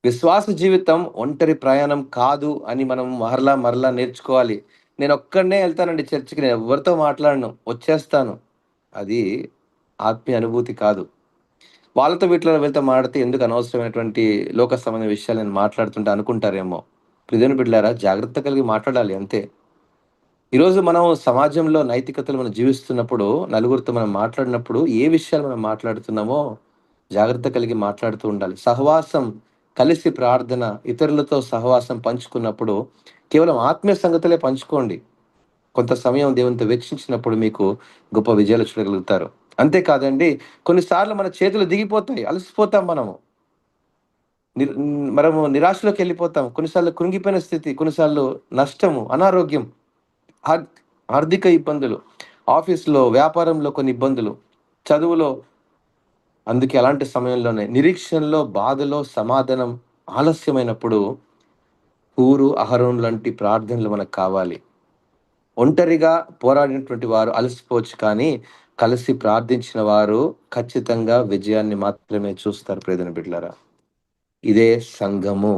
విశ్వాస జీవితం ఒంటరి ప్రయాణం కాదు అని మనం మరలా మరలా నేర్చుకోవాలి. నేనొక్కడినే ఎళ్తానండి చర్చికి. నేను ఎవ్వరితో మాట్లాడను. వచ్చేస్తాను. అది ఆత్మీయ అనుభూతి కాదు. వీళ్ళతో మాట్లాడితే ఎందుకు అనవసరమైనటువంటి లోక సంబంధమైన విషయాలు నేను మాట్లాడుతుంటే అనుకుంటారేమో. ప్రియదేవుని బిడ్డలారా, జాగ్రత్త కలిగి మాట్లాడాలి అంతే. ఈరోజు మనం సమాజంలో నైతికతలు మనం జీవిస్తున్నప్పుడు, నలుగురితో మనం మాట్లాడినప్పుడు ఏ విషయాలు మనం మాట్లాడుతున్నామో జాగ్రత్త కలిగి మాట్లాడుతూ ఉండాలి. సహవాసం, కలిసి ప్రార్థన, ఇతరులతో సహవాసం పంచుకున్నప్పుడు కేవలం ఆత్మీయ సంగతులే పంచుకోండి. కొంత సమయం దేవునితో వెచ్చించినప్పుడు మీకు గొప్ప విజయాలు చూడగలుగుతారు. అంతేకాదండి, కొన్నిసార్లు మన చేతులు దిగిపోతాయి. అలసిపోతాం మనము. మనము నిరాశలోకెళ్ళిపోతాం. కొన్నిసార్లు కృంగిపోయిన స్థితి, కొన్నిసార్లు నష్టము, అనారోగ్యం, ఆర్ ఆర్థిక ఇబ్బందులు, ఆఫీస్‌లో, వ్యాపారంలో కొన్ని ఇబ్బందులు, చదువులో. అందుకే అలాంటి సమయంలోనే నిరీక్షణలో, బాధలో సమాధానం ఆలస్యమైనప్పుడు హూరు, అహరోను లాంటి ప్రార్థనలు మనకు కావాలి. ఒంటరిగా పోరాడినటువంటి వారు అలసిపోవచ్చు కానీ, కలిసి ప్రార్థించిన వారు ఖచ్చితంగా విజయాన్ని మాత్రమే చూస్తారు ప్రియమైన బిడ్డలారా. ఇదే సంఘము.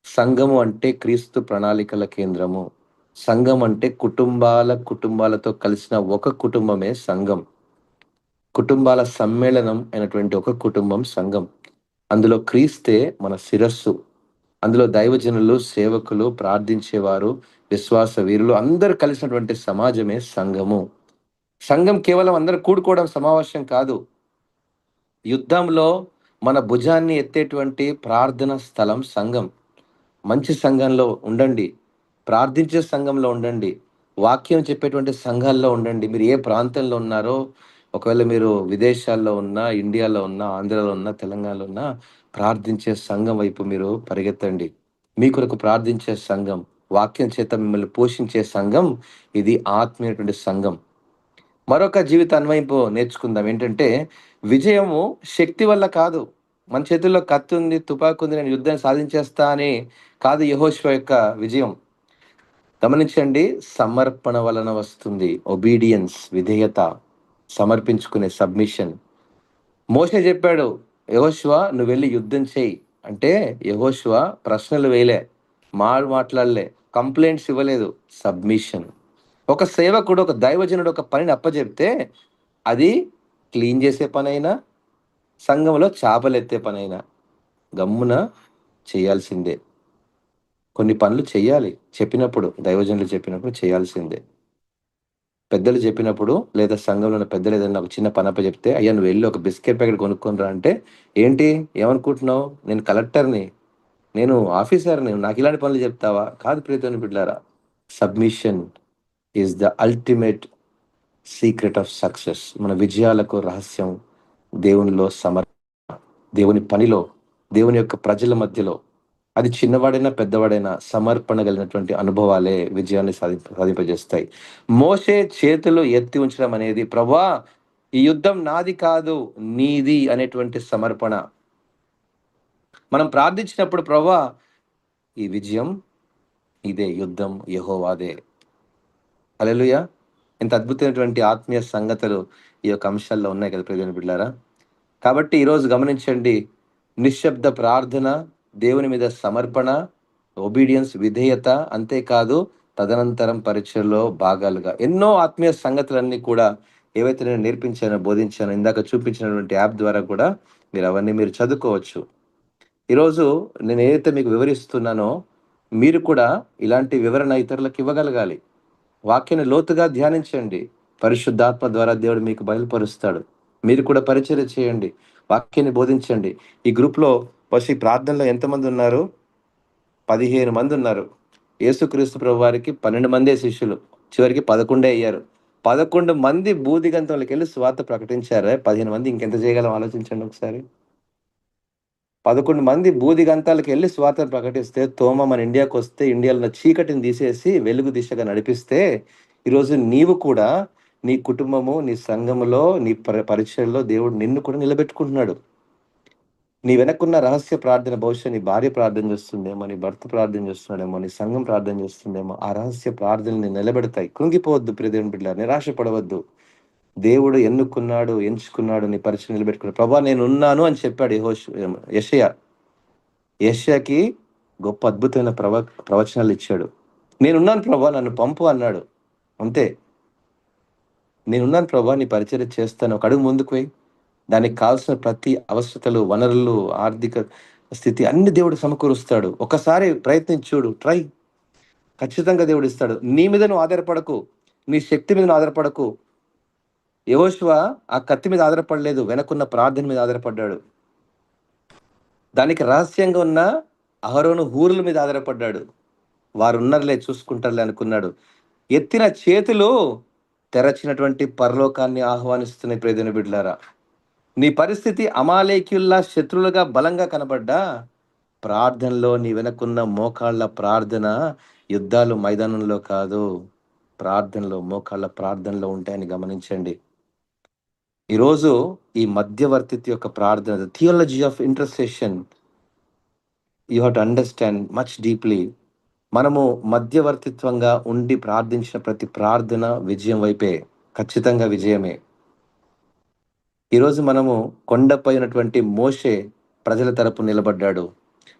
సంఘము అంటే క్రీస్తు ప్రణాళికల కేంద్రము. సంఘం అంటే కుటుంబాలతో కలిసిన ఒక కుటుంబమే సంఘం. కుటుంబాల సమ్మేళనం అయినటువంటి ఒక కుటుంబం సంఘం. అందులో క్రీస్తే మన శిరస్సు. అందులో దైవజనులు, సేవకులు, ప్రార్థించేవారు, విశ్వాస వీరులు అందరూ కలిసినటువంటి సమాజమే సంఘము. సంఘం కేవలం అందరూ కూడుకోవడం సమావేశం కాదు. యుద్ధంలో మన భుజాన్ని ఎత్తేటువంటి ప్రార్థన స్థలం సంఘం. మంచి సంఘంలో ఉండండి. ప్రార్థించే సంఘంలో ఉండండి. వాక్యం చెప్పేటువంటి సంఘాల్లో ఉండండి. మీరు ఏ ప్రాంతంలో ఉన్నారో, ఒకవేళ మీరు విదేశాల్లో ఉన్నా, ఇండియాలో ఉన్నా, ఆంధ్రాలో ఉన్నా, తెలంగాణలో ఉన్నా, ప్రార్థించే సంఘం వైపు మీరు పరిగెత్తండి. మీ కొరకు ప్రార్థించే సంఘం, వాక్యం చేత మిమ్మల్ని పోషించే సంఘం, ఇది ఆత్మీయమైనటువంటి సంఘం. మరొక జీవిత అన్వయింపు నేర్చుకుందాం. ఏంటంటే, విజయము శక్తి వల్ల కాదు. మన చేతుల్లో కత్తి ఉంది, తుపాకీ ఉంది, నేను యుద్ధం సాధించేస్తా అని కాదు యెహోషువ యొక్క విజయం. గమనించండి, సమర్పణ వలన వస్తుంది. ఒబీడియన్స్, విధేయత, సమర్పించుకునే సబ్మిషన్. మోషే చెప్పాడు, యెహోషువ నువ్వెళ్ళి యుద్ధం చెయ్యి అంటే, యెహోషువ ప్రశ్నలు వేయలే, మాట్లాడలే, కంప్లైంట్స్ ఇవ్వలేదు. సబ్మిషన్. ఒక సేవకుడు, ఒక దైవజనుడు ఒక పనిని అప్పజెప్తే అది క్లీన్ చేసే పనైనా, సంఘంలో చేపలెత్తే పనైనా గమ్మున చేయాల్సిందే. కొన్ని పనులు చెయ్యాలి. చెప్పినప్పుడు, దైవజనులు చెప్పినప్పుడు చేయాల్సిందే. పెద్దలు చెప్పినప్పుడు లేదా సంఘంలో ఉన్న పెద్దలు ఏదైనా ఒక చిన్న పనప్ప చెప్తే, "అయ్యా నువ్వు వెళ్లి ఒక బిస్కెట్ ప్యాకెట్ కొనుక్కొని రా" అంటే, "ఏంటి ఏమనుకుంటున్నావు? నేను కలెక్టర్‌ని, నేను ఆఫీసర్‌ని, నాకు ఇలాంటి పనులు చెప్తావా?" కాదు ప్రియమైన బిడ్డలారా. Submission is the ultimate secret of success. మన విజయాలకు రహస్యం దేవునిలో దేవుని పనిలో, దేవుని యొక్క ప్రజల మధ్యలో, అది చిన్నవాడైనా, పెద్దవాడైనా సమర్పణ కలిగినటువంటి అనుభవాలే విజయాన్ని సాధింపజేస్తాయి. మోషే చేతులు ఎత్తి ఉంచడం అనేది, "ప్రభువా! ఈ యుద్ధం నాది కాదు, నీది" అనేటువంటి సమర్పణ. మనం ప్రార్థించినప్పుడు, "ప్రభువా! ఈ విజయం ఇదే, యుద్ధం యెహోవాదే." హల్లెలూయా! ఎంత అద్భుతమైనటువంటి ఆత్మీయ సంగతులు ఈ యొక్క అంశాల్లో ఉన్నాయి కదా ప్రియమైన బిడ్డలారా. కాబట్టి ఈరోజు గమనించండి. నిశ్శబ్ద ప్రార్థన, దేవుని మీద సమర్పణ, ఒబీడియన్స్ విధేయత, అంతేకాదు తదనంతరం పరీక్షల్లో భాగాలుగా ఎన్నో ఆత్మీయ సంగతులన్నీ కూడా ఏవైతే నేను నేర్పించానో, బోధించానో, ఇందాక చూపించినటువంటి యాప్ ద్వారా కూడా మీరు చదువుకోవచ్చు. ఈరోజు నేను ఏదైతే మీకు వివరిస్తున్నానో, మీరు కూడా ఇలాంటి వివరణ ఇతరులకు ఇవ్వగలగాలి. వాక్యాన్ని లోతుగా ధ్యానించండి. పరిశుద్ధాత్మ ద్వారా దేవుడు మీకు బయలుపరుస్తాడు. మీరు కూడా పరిచర్య చేయండి. వాక్యాన్ని బోధించండి. ఈ గ్రూప్‌లో ఈ ప్రార్థనలో ఎంతమంది ఉన్నారు? 15 మంది ఉన్నారు. యేసుక్రీస్తు ప్రభువారికి 12 మందే శిష్యులు. చివరికి 11 అయ్యారు. 11 మంది బూదిగంతంలోకెళ్ళి సువార్త ప్రకటించారే, 15 మంది ఇంకెంత చేయగలం ఆలోచించండి ఒకసారి. 11 మంది బూదిగంతాలకెళ్ళి సువార్తను ప్రకటిస్తే, తోమ మన ఇండియాకొస్తే, ఇండియాలో ఉన్న చీకటిని తీసేసి వెలుగు దిశగా నడిపిస్తే, ఈరోజు నీవు కూడా నీ కుటుంబము, నీ సంఘములో, నీ పరిచర్యలో దేవుడు నిన్ను కూడా నిలబెట్టుకుంటున్నాడు. నీ వెనకున్న రహస్య ప్రార్థన బహుశా నీ భార్య ప్రార్థన చేస్తుందేమో, నీ భర్త ప్రార్థన చేస్తున్నాడేమో, నీ సంఘం ప్రార్థన చేస్తుందేమో. ఆ రహస్య ప్రార్థనలు నిన్ను నిలబెడతాయి. కృంగిపోవద్దు ప్రియ దేవుని బిడ్డలారా, నిరాశ పడవద్దు. దేవుడు ఎన్నుకున్నాడు, ఎంచుకున్నాడు, నీ పరిచయం నిలబెట్టుకున్నాడు. ప్రభా నేనున్నాను అని చెప్పాడు యెషయా. యెషయాకి గొప్ప అద్భుతమైన ప్రవచనాలు ఇచ్చాడు. నేనున్నాను ప్రభా నన్ను పంపు అన్నాడు. అంతే. నేనున్నాను ప్రభా నీ పరిచర్య చేస్తాను. ఒక అడుగు ముందుకు వెయ్యి. దానికి కావాల్సిన ప్రతి అవసరతలు, వనరులు, ఆర్థిక స్థితి అన్ని దేవుడు సమకూరుస్తాడు. ఒకసారి ప్రయత్నించి చూడు. ఖచ్చితంగా దేవుడు ఇస్తాడు. నీ మీద నువ్వు ఆధారపడకు. నీ శక్తి మీద నువ్వు ఆధారపడకు. యెహోషువ ఆ కత్తి మీద ఆధారపడలేదు. వెనకున్న ప్రార్థన మీద ఆధారపడ్డాడు. దానికి రహస్యంగా ఉన్న అహరోను, హూరుల మీద ఆధారపడ్డాడు. వారున్నారులే చూసుకుంటారులే అనుకున్నాడు. ఎత్తిన చేతులు తెరచినటువంటి పరలోకాన్ని ఆహ్వానిస్తున్నాయి ప్రియమైన బిడ్డలారా. నీ పరిస్థితి అమాలేకీయుల్లా శత్రువులుగా బలంగా కనబడ్డా, ప్రార్థనలో నీ వెనకున్న మోకాళ్ళ ప్రార్థన యుద్ధాలు మైదానంలో కాదు, ప్రార్థనలో, మోకాళ్ళ ప్రార్థనలో ఉంటాయని గమనించండి. ఈరోజు ఈ మధ్యవర్తిత్వ యొక్క ప్రార్థన, the theology of intercession, you have to understand much deeply. మనము మధ్యవర్తిత్వంగా ఉండి ప్రార్థించిన ప్రతి ప్రార్థన విజయం వైపే. ఖచ్చితంగా విజయమే. ఈరోజు మనము కొండపై ఉన్నటువంటి మోషే ప్రజల తరపు నిలబడ్డాడు.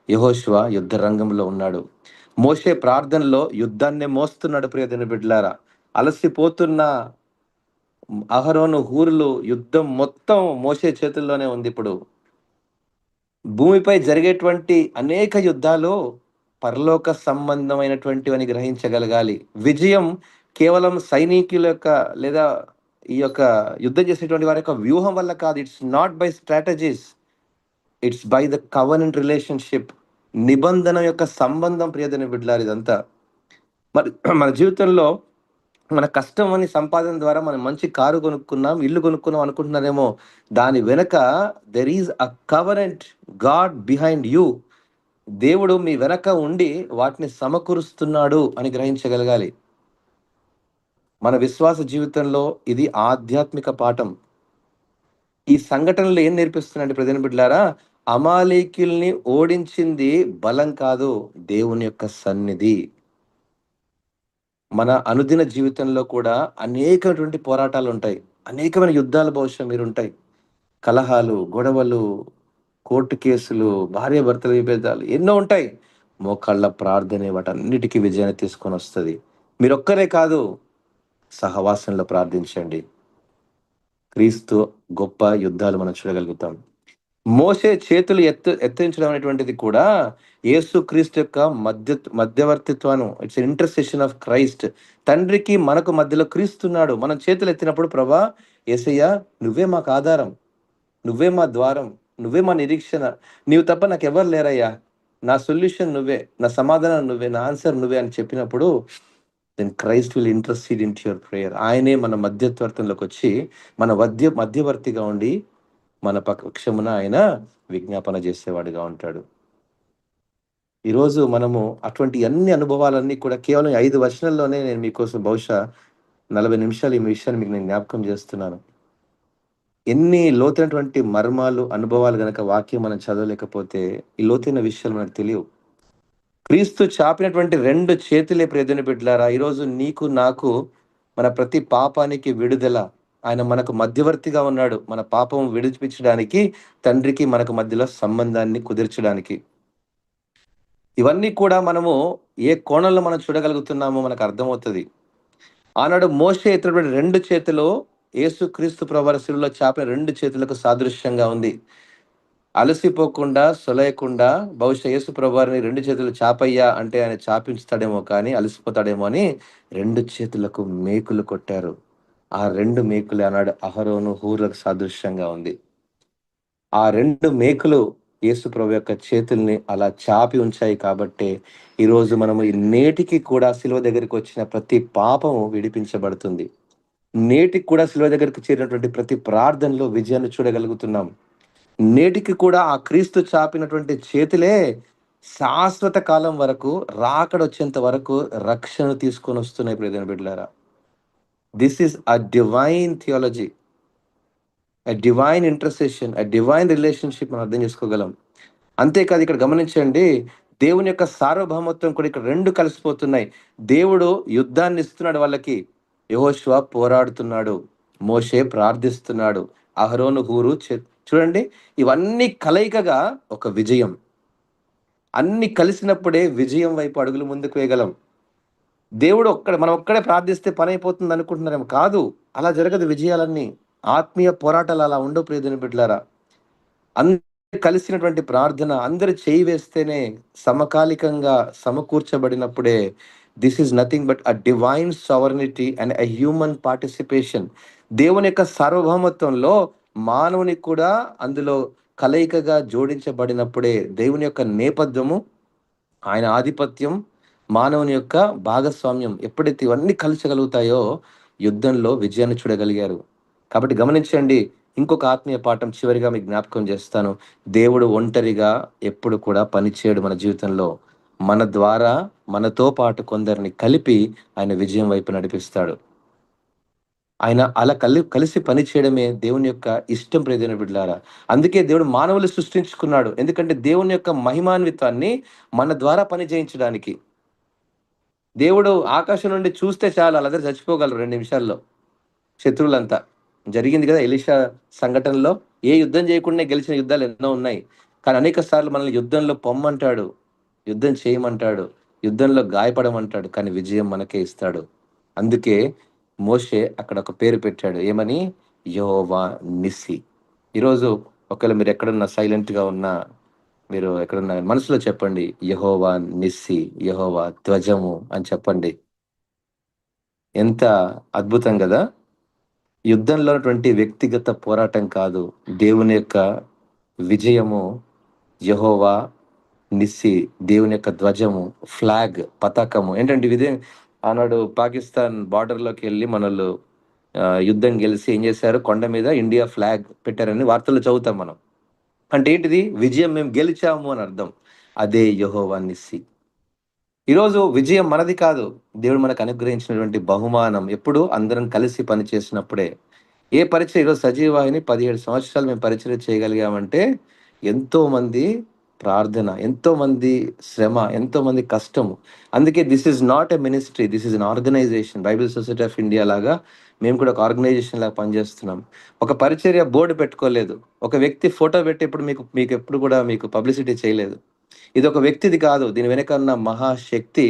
యెహోషువ యుద్ధ రంగంలో ఉన్నాడు. మోషే ప్రార్థనలో యుద్ధాన్నే మోస్తున్నాడు ప్రియమైన బిడ్డలారా. అలసిపోతున్న అహరోను, హూరులు యుద్ధం మొత్తం మోషే చేతుల్లోనే ఉంది ఇప్పుడు. భూమిపై జరిగేటువంటి అనేక యుద్ధాలు పరలోక సంబంధమైనటువంటివని గ్రహించగలగాలి. విజయం కేవలం సైనికుల యొక్క లేదా ఈ యొక్క యుద్ధం చేసేటువంటి వారి యొక్క వ్యూహం వల్ల కాదు. It's not by strategies. It's by the covenant relationship. నిబంధన యొక్క సంబంధం ప్రియమైన బిడ్డలారా ఇదంతా. మరి మన జీవితంలో మన కష్టం అని సంపాదన ద్వారా మనం మంచి కారు కొనుక్కున్నాం, ఇల్లు కొనుక్కున్నాం అనుకుంటున్నారేమో. దాని వెనక there is a covenant God behind you. దేవుడు మీ వెనక ఉండి వాటిని సమకూరుస్తున్నాడు అని గ్రహించగలగాలి. మన విశ్వాస జీవితంలో ఇది ఆధ్యాత్మిక పాఠం. ఈ సంఘటనలు ఏం నేర్పిస్తున్నాయంటే ప్రజల బిడ్డలారా, అమాలేకీయుల్ని ఓడించింది బలం కాదు, దేవుని యొక్క సన్నిధి. మన అనుదిన జీవితంలో కూడా అనేకటువంటి పోరాటాలుంటాయి. అనేకమైన యుద్ధాలు బహుశా మీరుంటాయి. కలహాలు, గొడవలు, కోర్టు కేసులు, భార్యాభర్తల విభేదాలు ఎన్నో ఉంటాయి. మోకాళ్ళ ప్రార్థనే వాటన్నిటికి విజయాన్ని తీసుకొనొస్తది. మీరొక్కరే కాదు, సహవాసంలో ప్రార్థించండి. క్రీస్తు గొప్ప యుద్ధాలు మనం చూడగలుగుతాం. మోషే చేతులు ఎత్తించడం అనేటువంటిది కూడా యేసుక్రీస్తు యొక్క మధ్యవర్తిత్వం. It's intercession of Christ. తండ్రికి మనకు మధ్యలో క్రీస్తున్నాడు. మనం చేతులు ఎత్తినప్పుడు, ప్రభా యేసయ్య, నువ్వే మాకు ఆధారం, నువ్వే మా ద్వారం, నువ్వే మా నిరీక్షణ, నీవు తప్ప నాకెవ్వరు లేరయ్యా, నా సొల్యూషన్ నువ్వే, నా సమాధానం నువ్వే, నా ఆన్సర్ నువ్వే అని చెప్పినప్పుడు, then Christ will intercede in your prayer. ఆయనే మన మధ్యవర్తంలోకి వచ్చి మన మధ్యవర్తిగా ఉండి మన పక్షమున ఆయన విజ్ఞాపన చేసేవాడిగా ఉంటాడు. ఈరోజు మనము అటువంటి అన్ని అనుభవాలన్నీ కూడా కేవలం 5 వచనాల్లోనే నేను మీకోసం బహుశా 40 నిమిషాలు ఈ విషయాన్ని మీకు నేను జ్ఞాపకం చేస్తున్నాను. ఎన్ని లోతైనటువంటి మర్మాలు, అనుభవాలు గనక వాక్యం మనం చదవలేకపోతే ఈ లోతైన విషయాలు మనకు తెలియవు. క్రీస్తు చాపినటువంటి 2 చేతులే ప్రియదేవుని బిడ్డలారా, ఈరోజు నీకు నాకు మన ప్రతి పాపానికి విడుదల. ఆయన మనకు మధ్యవర్తిగా ఉన్నాడు. మన పాపం విడిపించడానికి, తండ్రికి మనకు మధ్యలో సంబంధాన్ని కుదిర్చడానికి. ఇవన్నీ కూడా మనము ఏ కోణంలో మనం చూడగలుగుతున్నామో మనకు అర్థమవుతది. ఆనాడు మోషే ఎత్తినటువంటి 2 చేతులు యేసుక్రీస్తు ప్రభువారి శిలువలో చాపిన 2 చేతులకు సాదృశ్యంగా ఉంది. అలసిపోకుండా, సొలయకుండా బహుశా యేసు ప్రభువారిని 2 చేతులు చాపయ్యా అంటే ఆయన చాపించుతాడేమో కానీ అలసిపోతాడేమో అని 2 చేతులకు మేకులు కొట్టారు. ఆ 2 మేకులు ఆనాడు అహరోను, హూర్‌లకు సాదృశ్యంగా ఉంది. ఆ 2 మేకులు యేసు ప్రభు యొక్క చేతుల్ని అలా చాపి ఉంచాయి కాబట్టే, ఈరోజు మనము ఈ నేటికి కూడా శిలువ దగ్గరికి వచ్చిన ప్రతి పాపము విడిపించబడుతుంది. నేటికి కూడా శిలువ దగ్గరికి చేరినటువంటి ప్రతి ప్రార్థనలో విజయాన్ని చూడగలుగుతున్నాం. నేటికి కూడా ఆ క్రీస్తు చాపినటువంటి చేతులే శాశ్వత కాలం వరకు, రాకడొచ్చేంత వరకు రక్షణను తీసుకొనొస్తున్నాయి ప్రియమైన బిడ్డలారా. This is a divine theology, a divine intercession, a divine relationship మనం అర్థం చేసుకోగలం. అంతేకాదు ఇక్కడ గమనించండి, దేవుని యొక్క సార్వభౌమత్వం కూడా ఇక్కడ 2 కలిసిపోతున్నాయి. దేవుడు యుద్ధాన్ని ఇస్తున్నాడు వాళ్ళకి. యెహోషువ పోరాడుతున్నాడు. మోషే ప్రార్థిస్తున్నాడు. అహరోను, హూరు చూడండి, ఇవన్నీ కలయికగా ఒక విజయం. అన్ని కలిసినప్పుడే విజయం వైపు అడుగులు ముందుకు వేయగలం. దేవుడు మనం ఒక్కడే ప్రార్థిస్తే పనైపోతుంది అనుకుంటున్నారేమో. కాదు. అలా జరగదు విజయాలన్నీ. ఆత్మీయ పోరాటాలు అలా ఉండవు ప్రియదేవుని బిడ్డలారా. అందరూ కలిసినటువంటి ప్రార్థన, అందరూ చేయి వేస్తేనే, సమకాలికంగా సమకూర్చబడినప్పుడే, this is nothing but a divine sovereignty and a human participation. దేవుని యొక్క సార్వభౌమత్వంలో మానవునికి కూడా అందులో కలయికగా జోడించబడినప్పుడే దేవుని యొక్క నేపథ్యము, ఆయన ఆధిపత్యం, మానవుని యొక్క భాగస్వామ్యం ఎప్పుడైతే ఇవన్నీ కలిసగలుగుతాయో యుద్ధంలో విజయాన్ని చూడగలిగారు. కాబట్టి గమనించండి, ఇంకొక ఆత్మీయ పాఠం చివరిగా మీకు జ్ఞాపకం చేస్తాను. దేవుడు ఒంటరిగా ఎప్పుడు కూడా పనిచేయడు మన జీవితంలో. మన ద్వారా మనతో పాటు కొందరిని కలిపి ఆయన విజయం వైపు నడిపిస్తాడు. ఆయన అలా కలిసి పని చేయడమే దేవుని యొక్క ఇష్టం ప్రియమైన బిడ్డలారా. అందుకే దేవుడు మానవులు సృష్టించుకున్నాడు. ఎందుకంటే దేవుని యొక్క మహిమాన్వితాన్ని మన ద్వారా పని చేయించడానికి. దేవుడు ఆకాశం నుండి చూస్తే చాలు ఆళ్ళందరూ చచ్చిపోగలరు 2 నిమిషాల్లో శత్రువులంతా. జరిగింది కదా ఎలీషా సంఘటనలో. ఏ యుద్ధం చేయకుండానే గెలిచిన యుద్ధాలు ఎన్నో ఉన్నాయి. కానీ అనేక సార్లు మనల్ని యుద్ధంలో పొమ్మంటాడు. యుద్ధం చేయమంటాడు. యుద్ధంలో గాయపడమంటాడు. కానీ విజయం మనకే ఇస్తాడు. అందుకే మోషే అక్కడ ఒక పేరు పెట్టాడు. ఏమని? యెహోవా నిస్సి. ఈరోజు ఒకవేళ మీరు ఎక్కడున్నా సైలెంట్‌గా ఉన్నా, మీరు ఎక్కడున్నా మనసులో చెప్పండి. యెహోవా నిస్సి, యెహోవా ధ్వజము అని చెప్పండి. ఎంత అద్భుతం గదా! యుద్ధంలో ఉన్నటువంటి వ్యక్తిగత పోరాటం కాదు. దేవుని యొక్క విజయము, యెహోవా నిస్సి, దేవుని యొక్క ధ్వజము, ఫ్లాగ్, పతాకము. ఏంటంటే ఆనాడు పాకిస్తాన్ బార్డర్‌లోకెళ్ళి మనోళ్ళు యుద్ధం గెలిసి ఏం చేశారు? కొండ మీద ఇండియా ఫ్లాగ్ పెట్టారని వార్తల్లో చదువుతాం మనం. అంటే ఏంటిది? విజయం, మేము గెలిచాము అని అర్థం. అదే యెహోవా నిస్సి. ఈరోజు విజయం మనది కాదు. దేవుడు మనకు అనుగ్రహించినటువంటి బహుమానం. ఎప్పుడు? అందరం కలిసి పని చేసినప్పుడే. ఏ పరిచయ ఈరోజు సజీవాహిని 17 సంవత్సరాలు మేము పరిచర్య చేయగలిగామంటే, ఎంతోమంది ప్రార్థన, ఎంతోమంది శ్రమ, ఎంతోమంది కష్టము. అందుకే this is not a ministry. This is an organisation. Bible society of India లాగా మేము కూడా ఒక ఆర్గనైజేషన్ లాగా పనిచేస్తున్నాం. ఒక పరిచర్య బోర్డ్ పెట్టుకోలేదు. ఒక వ్యక్తి ఫోటో పెట్టి ఎప్పుడు మీకెప్పుడు కూడా మీకు పబ్లిసిటీ చేయలేదు. ఇదొక వ్యక్తిది కాదు. దీని వెనక ఉన్న మహాశక్తి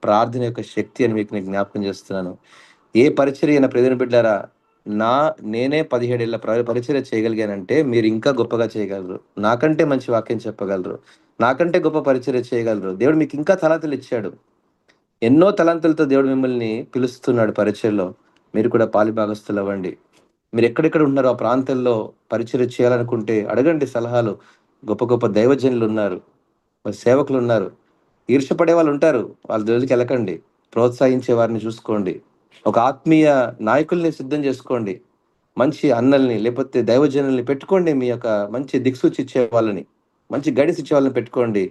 ప్రార్థన యొక్క శక్తి అని మీకు నేను జ్ఞాపకం చేస్తున్నాను. ఏ పరిచర్య అయినా ప్రియమైన బిడ్డలారా, నా నేనే 17 ఏళ్ల పరిచర్య చేయగలిగానంటే మీరు ఇంకా గొప్పగా చేయగలరు. నాకంటే మంచి వాక్యం చెప్పగలరు. నాకంటే గొప్ప పరిచర్య చేయగలరు. దేవుడు మీకు ఇంకా తలాంతులిచ్చాడు. ఎన్నో తలాంతులతో దేవుడు మిమ్మల్ని పిలుస్తున్నాడు పరిచర్యలో. మీరు కూడా పాలిభాగస్తులవ్వండి. మీరెక్కడెక్కడ ఉంటున్నారో ఆ ప్రాంతంలో పరిచర్య చేయాలనుకుంటే అడగండి సలహాలు. గొప్ప గొప్ప దైవజనులున్నారు. మరి సేవకులున్నారు. ఈర్ష్యపడే వాళ్ళుంటారు. వాళ్ళ జోలికెళ్ళకండి. ప్రోత్సహించే వారిని చూసుకోండి. ఒక ఆత్మీయ నాయకుల్ని సిద్ధం జేసుకోండి. మంచి అన్నల్ని లేపోతే దైవజనుల్ని పెట్టుకోండి. మీ యొక్క మంచి దిక్సూచి ఇచ్చే వాళ్ళని. మంచి గైడెన్స్ ఇచ్చే వాళ్ళని పెట్టుకోండి.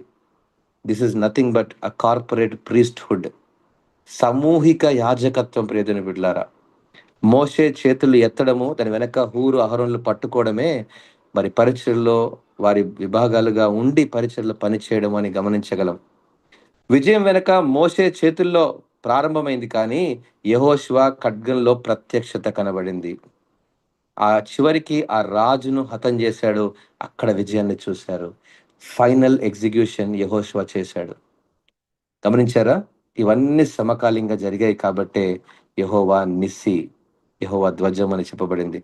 This is nothing but a corporate priesthood. సమూహిక యాజకత్వం ప్రియదేవుని బిడ్డలారా. మోషే చేతులు ఎత్తడము, దాని వెనక హూరు, అహరోనులు పట్టుకోవడమే మరి పరిచర్యలో వారి విభాగాలుగా ఉండి పరిచర్యలో పని చేయడం అని గమనించగలం. విజయం వెనక మోషే చేతుల్లో ప్రారంభమైంది కానీ, యెహోషువ ఖడ్గంలో ప్రత్యక్షత కనబడింది. ఆ చివరికి ఆ రాజును హతం చేశాడు. అక్కడ విజయాన్ని చూశారు. ఫైనల్ ఎగ్జిక్యూషన్ యెహోషువ చేశాడు. గమనించారా? ఇవన్నీ సమకాలీనంగా జరిగాయి కాబట్టే యెహోవా నిస్సి, యెహోవా ధ్వజం అని చెప్పబడింది.